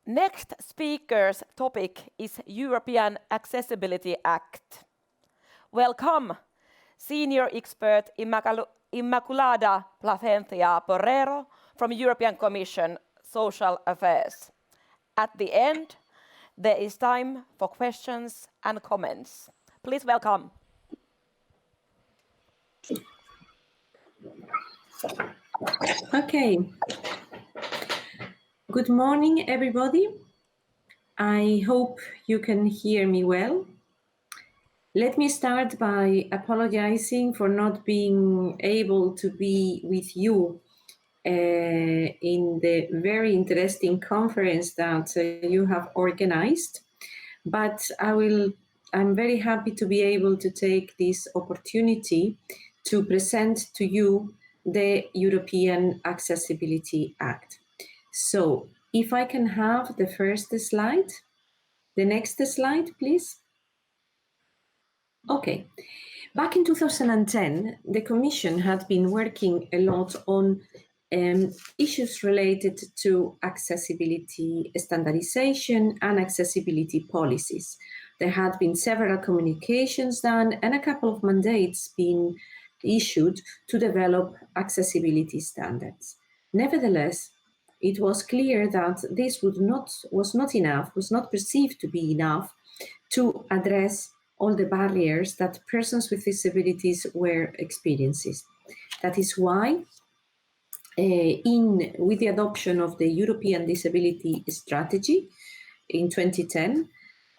Next speaker's topic is European Accessibility Act. Welcome, Senior Expert Inmaculada Placencia Porrero from European Commission Social Affairs. At the end, there is time for questions and comments. Please welcome. Okay. Good morning, everybody. I hope you can hear me well. Let me start by apologizing for not being able to be with you in the very interesting conference that you have organized. But I'm very happy to be able to take this opportunity to present to you the European Accessibility Act. So if I can have the first slide, the next slide, please. Okay. Back in 2010, the Commission had been working a lot on issues related to accessibility standardization and accessibility policies. There had been several communications done and a couple of mandates being issued to develop accessibility standards. Nevertheless, it was clear that this was not perceived to be enough to address all the barriers that persons with disabilities were experiencing. That is why, with the adoption of the European Disability Strategy in 2010,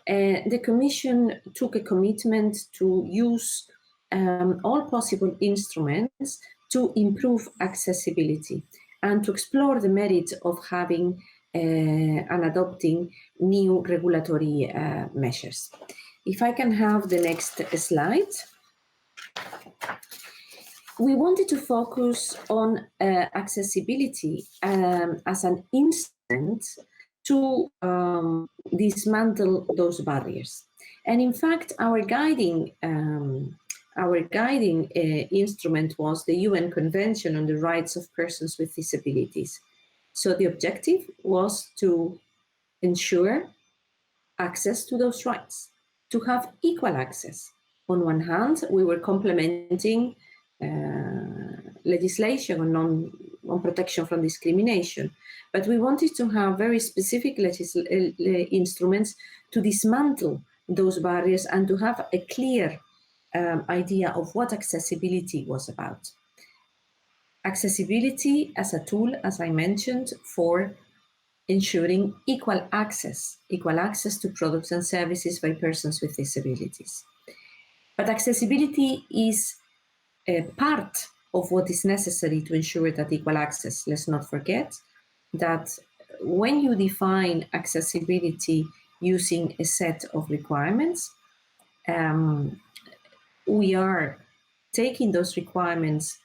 the Commission took a commitment to use all possible instruments to improve accessibility and to explore the merit of having and adopting new regulatory measures. If I can have the next slide. We wanted to focus on accessibility as an instrument to dismantle those barriers. And in fact, our guiding instrument was the UN Convention on the Rights of Persons with Disabilities. So the objective was to ensure access to those rights, to have equal access. On one hand, we were complementing legislation on protection from discrimination, but we wanted to have very specific instruments to dismantle those barriers and to have a clear idea of what accessibility was about. Accessibility as a tool, as I mentioned, for ensuring equal access to products and services by persons with disabilities. But accessibility is a part of what is necessary to ensure that equal access. Let's not forget that when you define accessibility using a set of requirements, we are taking those requirements,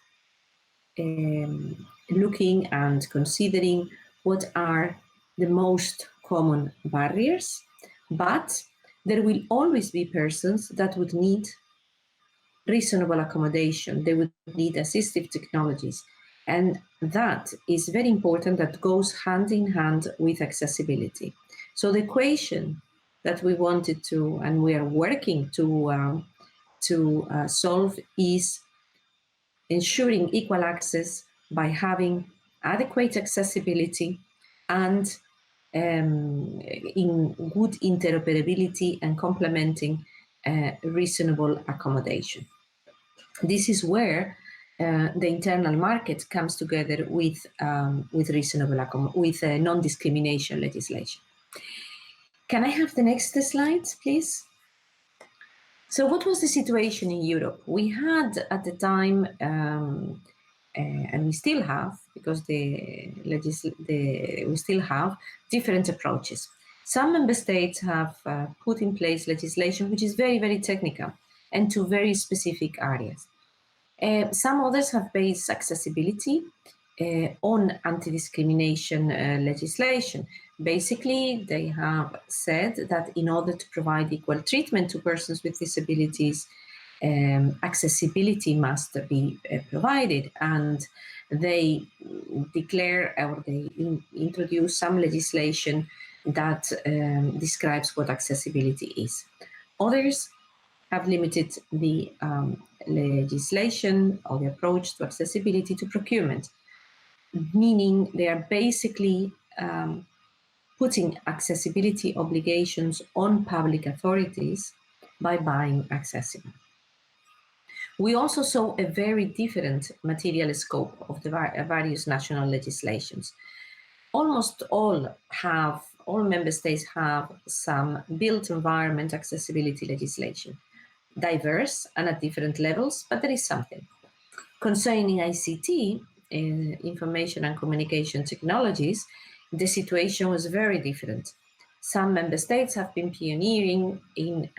looking and considering what are the most common barriers, but there will always be persons that would need reasonable accommodation. They would need assistive technologies. And that is very important, that goes hand in hand with accessibility. So the equation that we wanted to, and we are working to solve, is ensuring equal access by having adequate accessibility and in good interoperability and complementing reasonable accommodation. This is where the internal market comes together with non-discrimination legislation. Can I have the next slide, please? So what was the situation in Europe? We had at the time, and we still have, because we still have different approaches. Some member states have put in place legislation which is very, very technical and to very specific areas. Some others have based accessibility on anti-discrimination legislation. Basically, they have said that in order to provide equal treatment to persons with disabilities, accessibility must be provided, and they declare or they introduce some legislation that describes what accessibility is. Others have limited the legislation or the approach to accessibility to procurement, meaning they are basically putting accessibility obligations on public authorities by buying accessible. We also saw a very different material scope of the various national legislations. Almost all member states have some built environment accessibility legislation, diverse and at different levels, but there is something. Concerning ICT, information and communication technologies, the situation was very different. Some member states have been pioneering in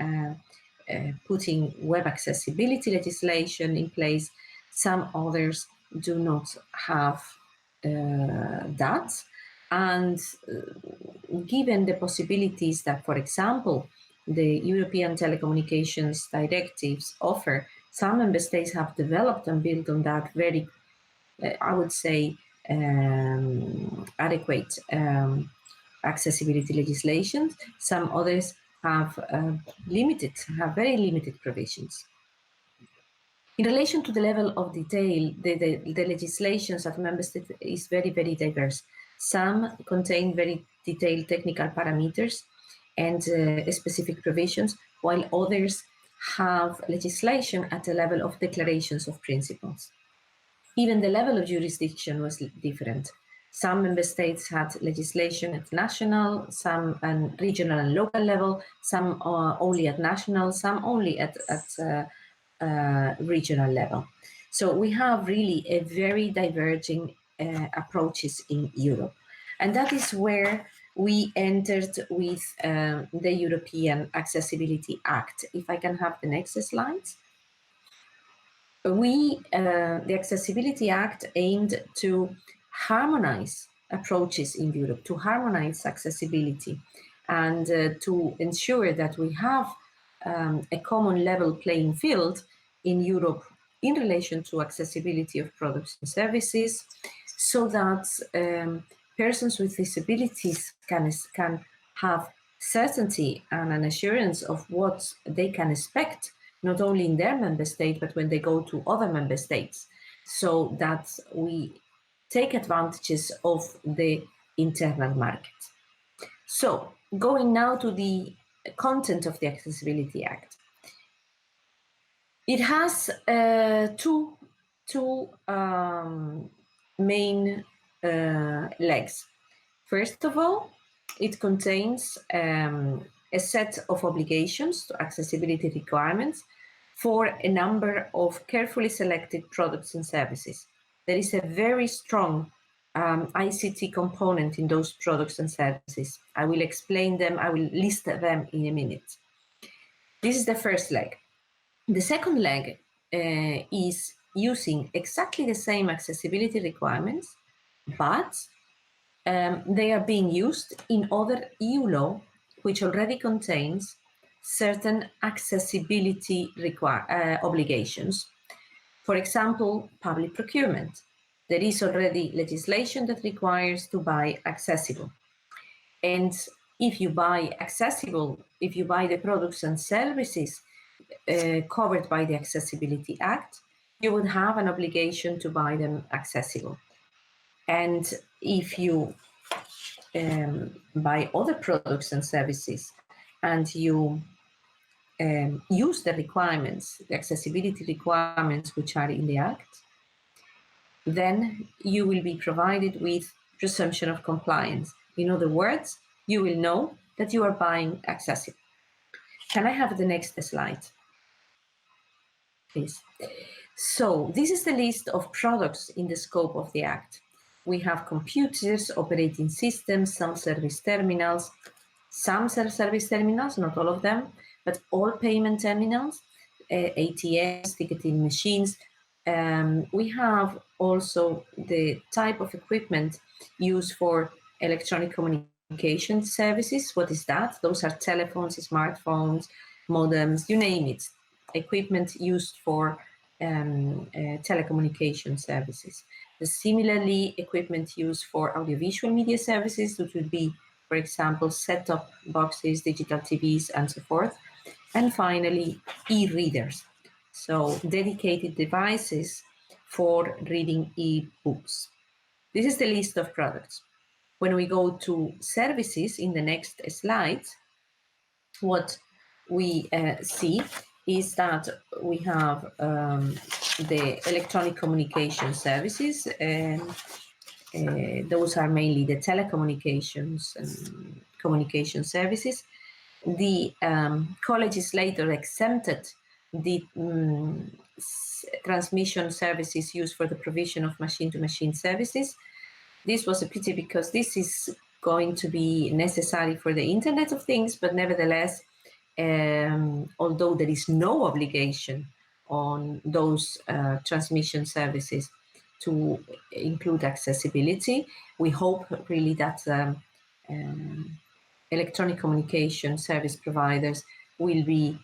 putting web accessibility legislation in place. Some others do not have that. And given the possibilities that, for example, the European telecommunications directives offer, some member states have developed and built on that very, I would say, adequate accessibility legislation. Some others have very limited provisions. In relation to the level of detail, the legislations of member states is very, very diverse. Some contain very detailed technical parameters and specific provisions, while others have legislation at the level of declarations of principles. Even the level of jurisdiction was different. Some member states had legislation at national, some at regional and local level, some only at national, some only at regional level. So we have really a very diverging approaches in Europe. And that is where we entered with the European Accessibility Act. If I can have the next slide. The Accessibility Act aimed to harmonize approaches in Europe, to harmonize accessibility, and to ensure that we have a common level playing field in Europe in relation to accessibility of products and services, so that persons with disabilities can have certainty and an assurance of what they can expect, not only in their member state, but when they go to other member states, so that we take advantages of the internal market. So going now to the content of the Accessibility Act. It has two main legs. First of all, it contains a set of obligations to accessibility requirements for a number of carefully selected products and services. There is a very strong ICT component in those products and services. I will explain them, I will list them in a minute. This is the first leg. The second leg is using exactly the same accessibility requirements, but they are being used in other EU law, which already contains certain accessibility obligations. For example, public procurement. There is already legislation that requires to buy accessible. And if you buy accessible, if you buy the products and services covered by the Accessibility Act, you would have an obligation to buy them accessible. And if you buy other products and services and you use the requirements, the accessibility requirements which are in the Act, then you will be provided with presumption of compliance. In other words, you will know that you are buying accessible. Can I have the next slide, please? So this is the list of products in the scope of the Act. We have computers, operating systems, self-service terminals, not all of them, but all payment terminals, ATMs, ticketing machines. We have also the type of equipment used for electronic communication services. What is that? Those are telephones, smartphones, modems, you name it. Equipment used for telecommunication services. Similarly, equipment used for audiovisual media services, which would be for example, set-top boxes, digital TVs, and so forth. And finally, e-readers, so dedicated devices for reading e-books. This is the list of products. When we go to services in the next slide, what we see is that we have the electronic communication services, and those are mainly the telecommunications and communication services. The co-legislator exempted the transmission services used for the provision of machine-to-machine services. This was a pity because this is going to be necessary for the Internet of Things, but nevertheless, although there is no obligation on those transmission services to include accessibility, we hope really that electronic communication service providers will be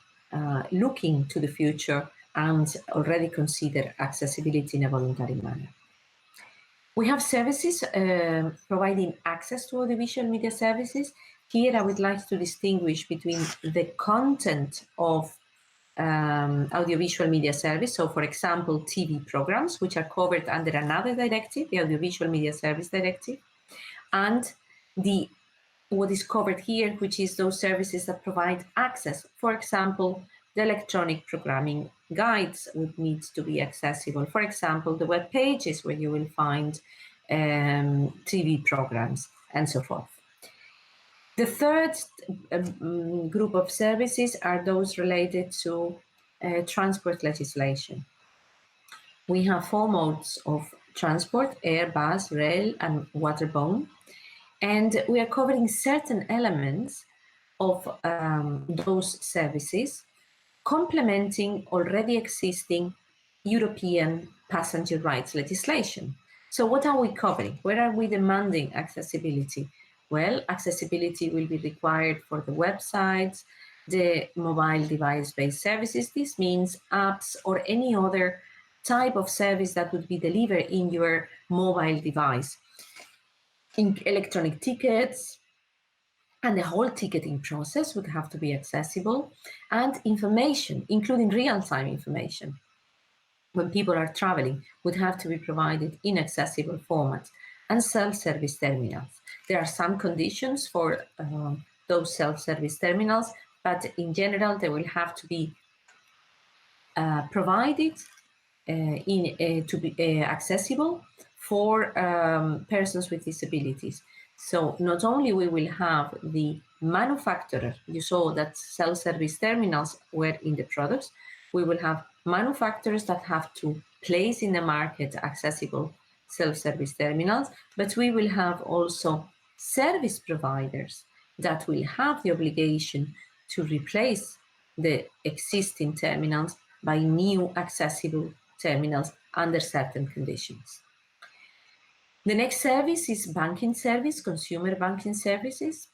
looking to the future and already consider accessibility in a voluntary manner. We have services providing access to audiovisual media services. Here I would like to distinguish between the content of audiovisual media service. So for example, TV programs, which are covered under another directive, the Audiovisual Media Service Directive, and what is covered here, which is those services that provide access. For example, the electronic programming guides would need to be accessible. For example, the web pages where you will find TV programs and so forth. The third group of services are those related to transport legislation. We have 4 modes of transport: air, bus, rail, and waterborne. And we are covering certain elements of those services, complementing already existing European passenger rights legislation. So what are we covering? Where are we demanding accessibility? Well, accessibility will be required for the websites, the mobile device-based services. This means apps or any other type of service that would be delivered in your mobile device. In electronic tickets, and the whole ticketing process would have to be accessible, and information, including real-time information, when people are traveling, would have to be provided in accessible formats, and self-service terminals. There are some conditions for those self-service terminals, but in general, they will have to be provided to be accessible for persons with disabilities. So not only we will have the manufacturer, you saw that self-service terminals were in the products, we will have manufacturers that have to place in the market accessible self-service terminals, but we will have also service providers that will have the obligation to replace the existing terminals by new accessible terminals under certain conditions. The next service is banking service, consumer banking services.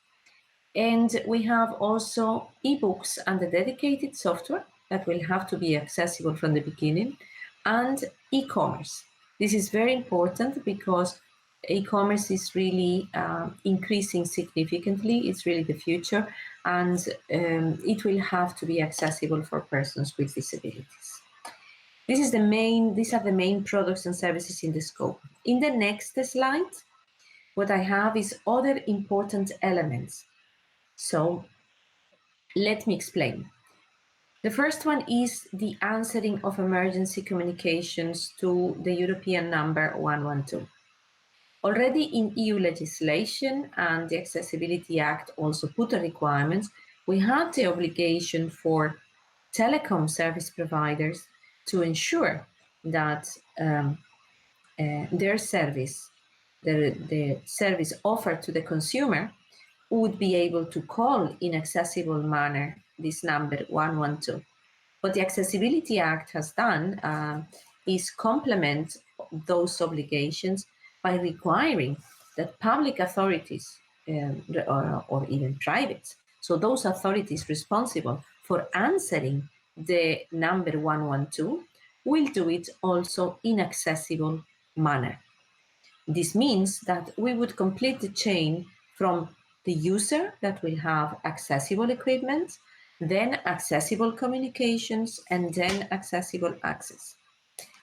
And we have also ebooks and the dedicated software that will have to be accessible from the beginning, and e-commerce. This is very important because e-commerce is really increasing significantly. It's really the future, and it will have to be accessible for persons with disabilities. These are the main products and services in the scope. In the next slide, what I have is other important elements. So let me explain. The first one is the answering of emergency communications to the European number 112. Already in EU legislation, and the Accessibility Act also put a requirement, we had the obligation for telecom service providers to ensure that their service, the service offered to the consumer, would be able to call in accessible manner this number 112. What the Accessibility Act has done is complement those obligations by requiring that public authorities or even private, so those authorities responsible for answering the number 112 will do it also in accessible manner. This means that we would complete the chain from the user that will have accessible equipment, then accessible communications, and then accessible access.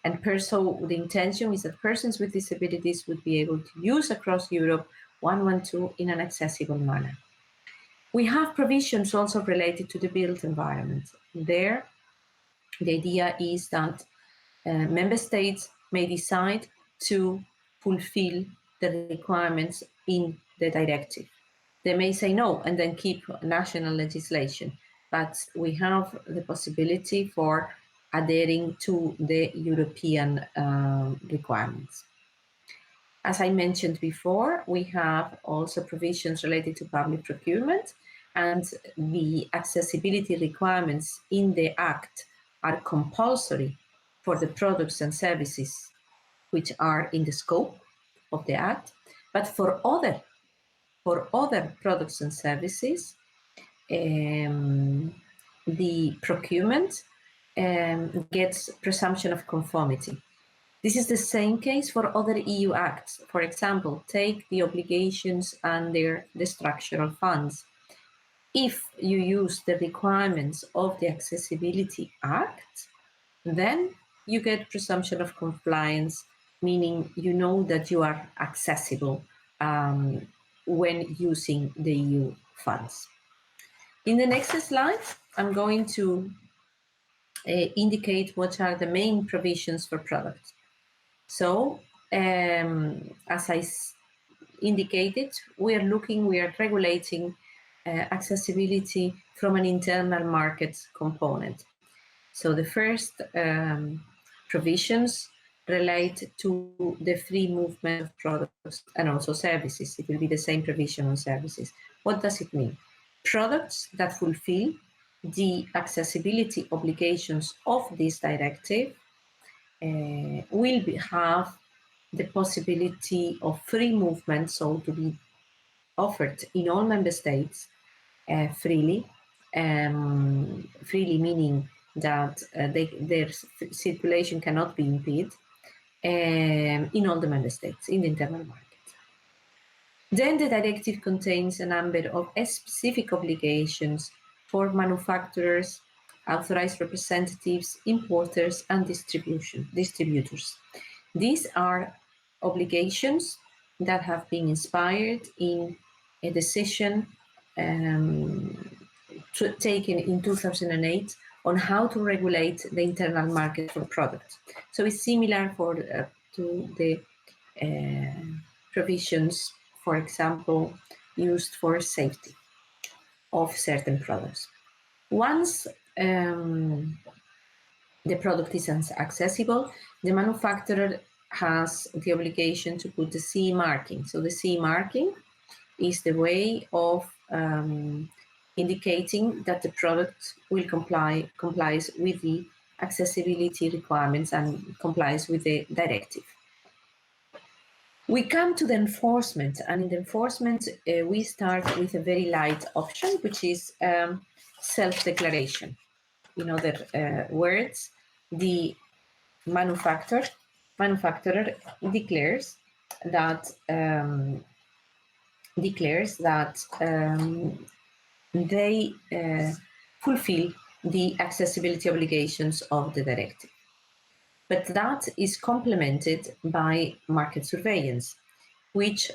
And so the intention is that persons with disabilities would be able to use across Europe 112 in an accessible manner. We have provisions also related to the built environment. There, the idea is that member states may decide to fulfill the requirements in the directive. They may say no and then keep national legislation, but we have the possibility for adhering to the European requirements. As I mentioned before, we have also provisions related to public procurement, and the accessibility requirements in the Act are compulsory for the products and services which are in the scope of the Act, but for other products and services, the procurement gets presumption of conformity. This is the same case for other EU acts. For example, take the obligations under the structural funds. If you use the requirements of the Accessibility Act, then you get presumption of compliance, meaning you know that you are accessible when using the EU funds. In the next slide, I'm going to indicate what are the main provisions for products. So, as I indicated, we are regulating accessibility from an internal market component. So the first provisions relate to the free movement of products and also services. It will be the same provision on services. What does it mean? Products that fulfill the accessibility obligations of this directive will have the possibility of free movement, so to be offered in all member states freely. Freely meaning that their circulation cannot be impeded in all the member states, in the internal market. Then the directive contains a number of specific obligations for manufacturers, authorized representatives, importers, and distributors. These are obligations that have been inspired in a decision taken in 2008 on how to regulate the internal market for products. So it's similar to the provisions, for example, used for safety of certain products. Once the product is accessible, the manufacturer has the obligation to put the CE marking. So the CE marking is the way of indicating that the product will complies with the accessibility requirements and complies with the directive. We come to the enforcement, and in the enforcement, we start with a very light option, which is self-declaration. In other words, the manufacturer declares that they fulfill the accessibility obligations of the directive. But that is complemented by market surveillance, which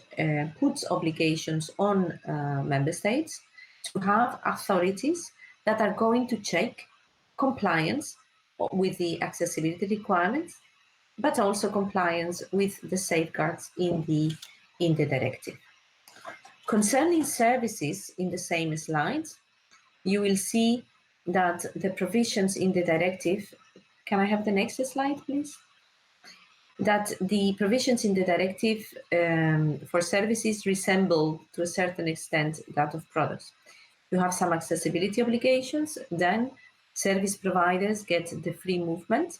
puts obligations on member states to have authorities that are going to check compliance with the accessibility requirements, but also compliance with the safeguards in the directive. Concerning services, in the same slides, you will see that the provisions in the directive, can I have the next slide, please? That the provisions in the directive for services resemble to a certain extent that of products. You have some accessibility obligations, then service providers get the free movement,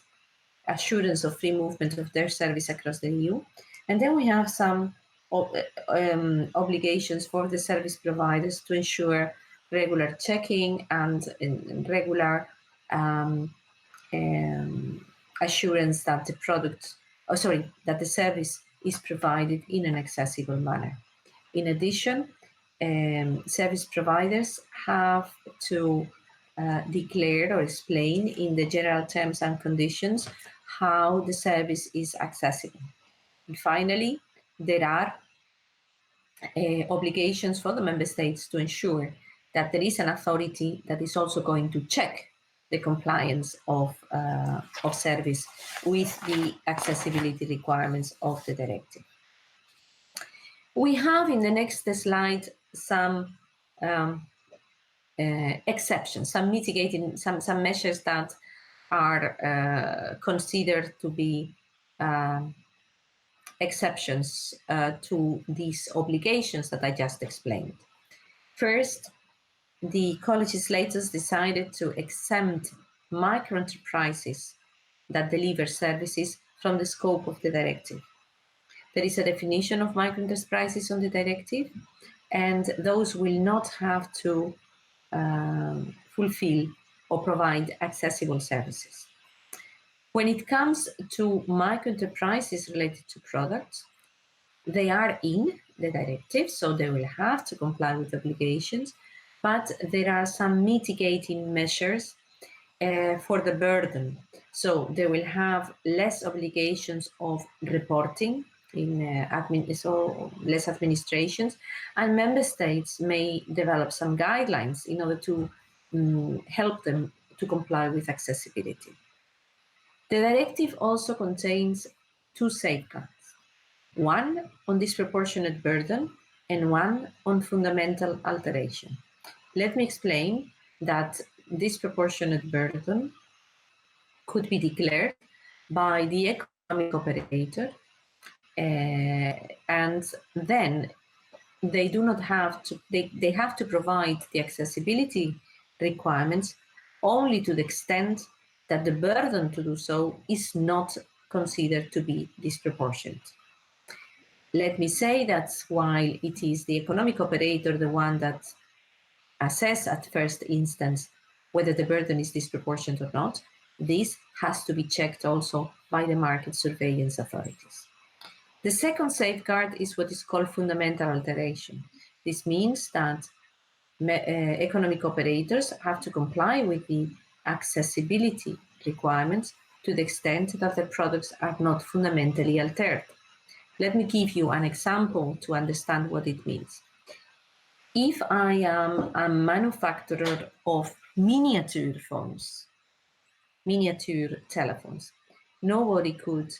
assurance of free movement of their service across the EU. And then we have some obligations for the service providers to ensure regular checking and regular assurance that the service is provided in an accessible manner. In addition, service providers have to declare or explain in the general terms and conditions how the service is accessible. And finally, there are obligations for the member states to ensure that there is an authority that is also going to check the compliance of service with the accessibility requirements of the directive. We have in the next slide some exceptions, some mitigating, some measures that are considered to be exceptions to these obligations that I just explained. First, the co-legislators decided to exempt micro-enterprises that deliver services from the scope of the directive. There is a definition of micro-enterprises on the directive, and those will not have to fulfill or provide accessible services. When it comes to micro-enterprises related to products, they are in the directive, so they will have to comply with obligations, but there are some mitigating measures for the burden. So they will have less obligations of reporting in less administrations, and member states may develop some guidelines in order to help them to comply with accessibility. The directive also contains two safeguards, one on disproportionate burden and one on fundamental alteration. Let me explain that disproportionate burden could be declared by the economic operator, and then they do not have to, they have to provide the accessibility requirements only to the extent that the burden to do so is not considered to be disproportionate. Let me say that while it is the economic operator the one that assess at first instance whether the burden is disproportionate or not, this has to be checked also by the market surveillance authorities. The second safeguard is what is called fundamental alteration. This means that economic operators have to comply with the accessibility requirements to the extent that their products are not fundamentally altered. Let me give you an example to understand what it means. If I am a manufacturer of miniature phones, miniature telephones, nobody could,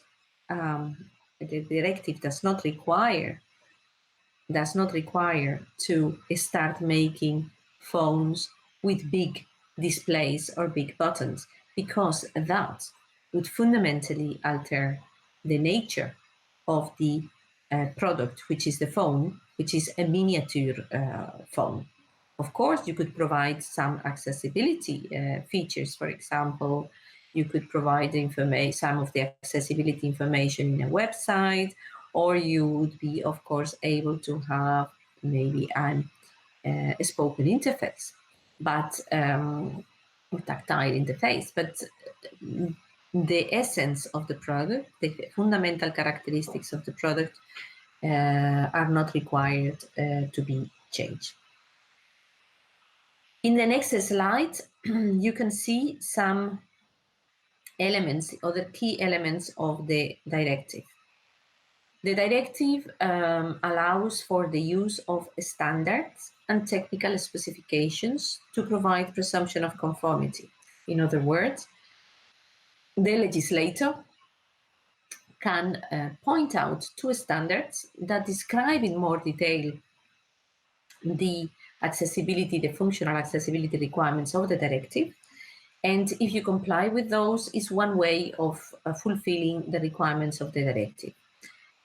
the directive does not require to start making phones with big displays or big buttons, because that would fundamentally alter the nature of the product, which is the phone, which is a miniature phone. Of course, you could provide some accessibility features. For example, you could provide some of the accessibility information in a website, or you would be, of course, able to have maybe a spoken interface, but tactile interface. But the essence of the product, the fundamental characteristics of the product are not required to be changed. In the next slide, you can see some elements, other key elements of the directive. The directive allows for the use of standards and technical specifications to provide presumption of conformity. In other words, the legislator can point out two standards that describe in more detail the accessibility, the functional accessibility requirements of the directive. And if you comply with those, is one way of fulfilling the requirements of the directive.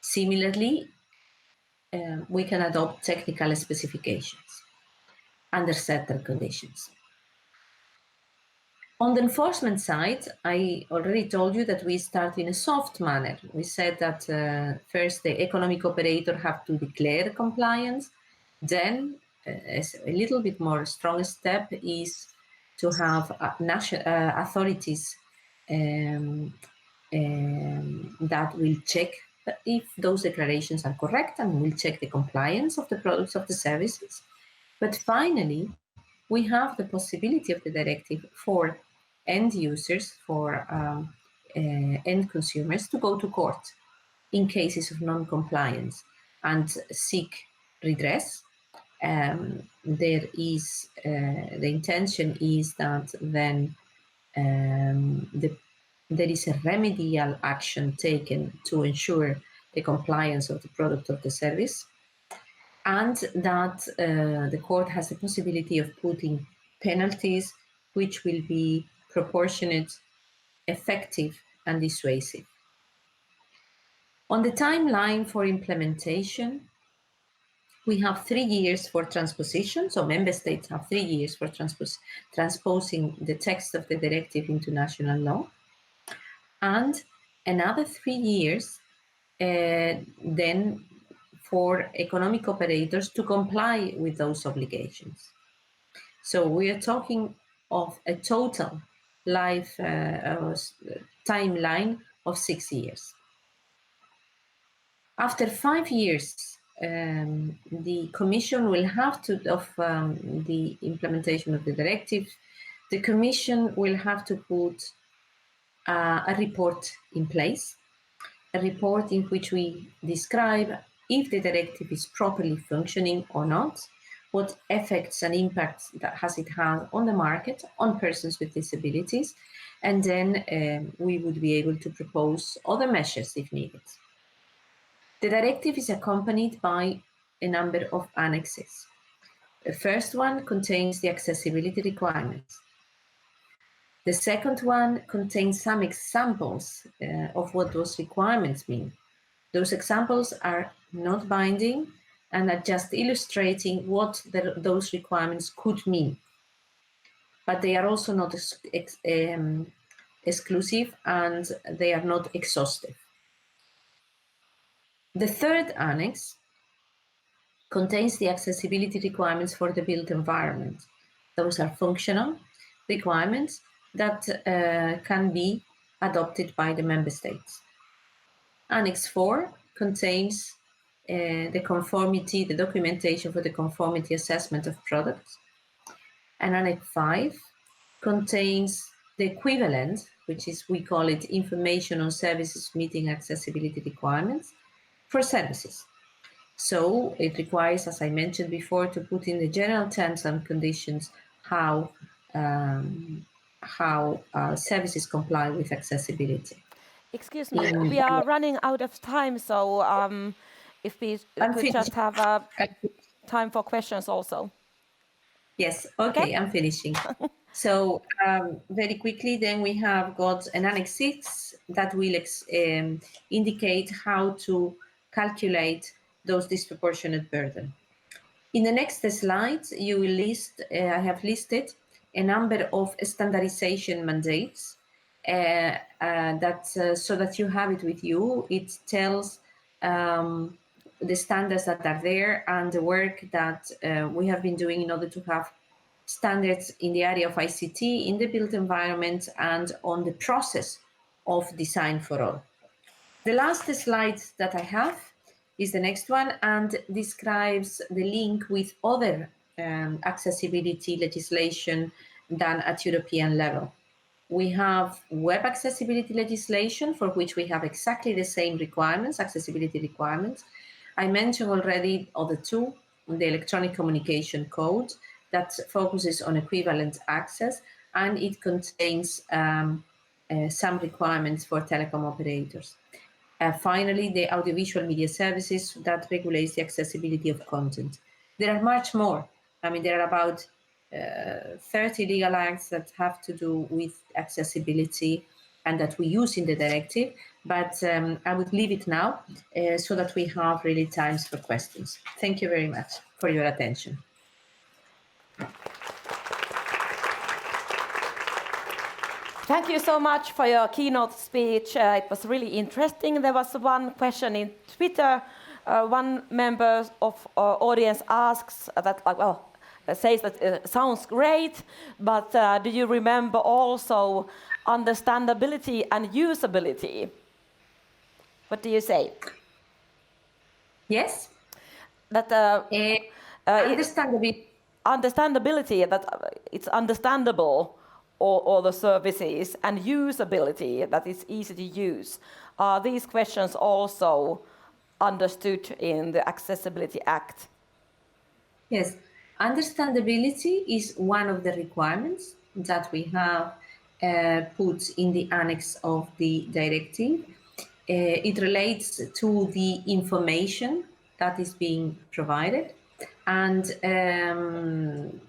Similarly, we can adopt technical specifications under certain conditions. On the enforcement side, I already told you that we start in a soft manner. We said that first the economic operator have to declare compliance. Then a little bit more strong step is to have national authorities that will check if those declarations are correct, and we'll check the compliance of the products of the services. But finally, we have the possibility of the directive for end users, for end consumers, to go to court in cases of non-compliance and seek redress. There is the intention is that then there is a remedial action taken to ensure the compliance of the product or the service, and that the court has the possibility of putting penalties which will be proportionate, effective, and dissuasive. On the timeline for implementation, we have 3 years for transposition, so member states have 3 years for transposing the text of the directive into national law, and another 3 years then for economic operators to comply with those obligations. So we are talking of a total life timeline of 6 years. After 5 years, the Commission will have to, of the implementation of the directive, the Commission will have to put a report in place, a report in which we describe if the directive is properly functioning or not, what effects and impacts that has it had on the market, on persons with disabilities, and then we would be able to propose other measures if needed. The directive is accompanied by a number of annexes. The first one contains the accessibility requirements. The second one contains some examples of what those requirements mean. Those examples are not binding and are just illustrating what those requirements could mean. But they are also not exclusive, and they are not exhaustive. The third annex contains the accessibility requirements for the built environment. Those are functional requirements that can be adopted by the member states. Annex 4 contains the conformity, the documentation for the conformity assessment of products. And Annex 5 contains the equivalent, which is, we call it information on services meeting accessibility requirements for services. So it requires, as I mentioned before, to put in the general terms and conditions how services comply with accessibility. Excuse me, we are running out of time, so if we could just have time for questions also. Yes, okay. I'm finishing. So very quickly, then we have got an Annex 6 that will indicate how to calculate those disproportionate burden. In the next slide, you will list, I have listed a number of standardization mandates so that you have it with you. It tells the standards that are there and the work that we have been doing in order to have standards in the area of ICT, in the built environment, and on the process of design for all. The last slide that I have is the next one and describes the link with other accessibility legislation done at European level. We have web accessibility legislation for which we have exactly the same requirements, accessibility requirements. I mentioned already other two, the electronic communication code that focuses on equivalent access, and it contains some requirements for telecom operators. Finally, the audiovisual media services that regulates the accessibility of content. There are much more. I mean, there are about 30 legal acts that have to do with accessibility and that we use in the directive, but I would leave it now so that we have really times for questions. Thank you very much for your attention. Thank you so much for your keynote speech. It was really interesting. There was one question in Twitter. One member of our audience asks that, says that it sounds great, but do you remember also understandability and usability? What do you say? Yes. That understandability, that it's understandable, all the services, and usability, that it's easy to use. Are these questions also understood in the Accessibility Act? Yes, understandability is one of the requirements that we have put in the annex of the directive. It relates to the information that is being provided, and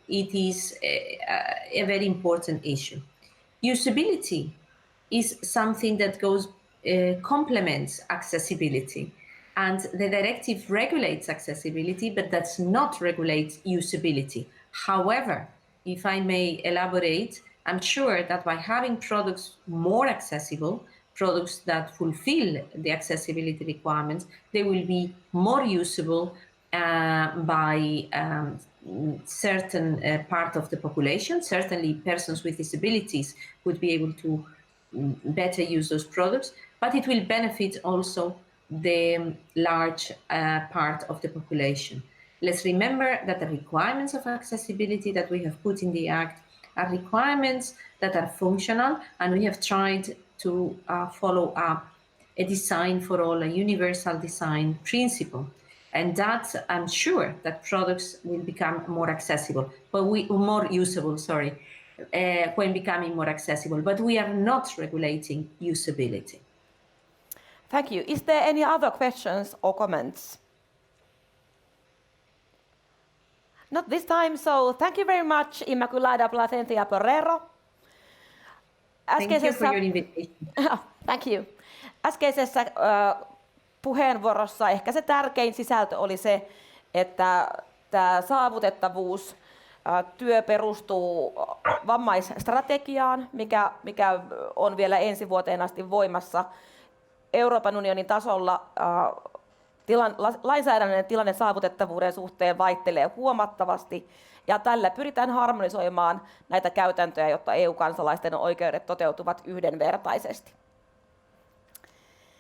it is a very important issue. Usability is something that complements accessibility. And the directive regulates accessibility, but does not regulate usability. However, if I may elaborate, I'm sure that by having products more accessible, products that fulfill the accessibility requirements, they will be more usable by certain part of the population. Certainly, persons with disabilities would be able to better use those products, but it will benefit also the large part of the population. Let's remember that the requirements of accessibility that we have put in the Act are requirements that are functional, and we have tried to follow up a design for all, a universal design principle. And that, I'm sure that products will become more accessible, but more usable, when becoming more accessible, but we are not regulating usability. Thank you. Is there any other questions or comments? Not this time, so thank you very much, Inmaculada Placencia Porrero. Thank you for your invitation. Thank you. Äskeisessä puheenvuorossa ehkä se tärkein sisältö oli se, että tämä saavutettavuus työ perustuu vammaisstrategiaan, mikä on vielä ensi vuoteen asti voimassa. Euroopan unionin tasolla lainsäädännön tilanne saavutettavuuden suhteen vaihtelee huomattavasti, ja tällä pyritään harmonisoimaan näitä käytäntöjä, jotta EU-kansalaisten oikeudet toteutuvat yhdenvertaisesti.